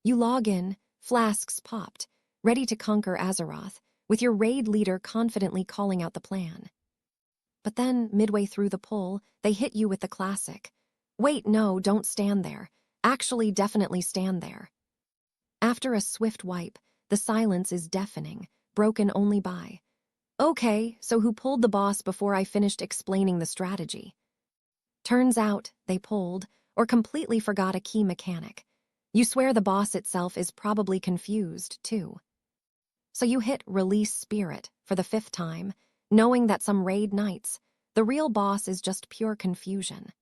You log in, flasks popped, ready to conquer Azeroth, with your raid leader confidently calling out the plan. But then, midway through the pull, they hit you with the classic. Wait, no, don't stand there. Actually, definitely stand there. After a swift wipe, the silence is deafening, broken only by, okay, so who pulled the boss before I finished explaining the strategy? Turns out, they pulled, or completely forgot a key mechanic. You swear the boss itself is probably confused, too. So you hit Release Spirit for the 5th time, knowing that some raid nights, the real boss is just pure confusion.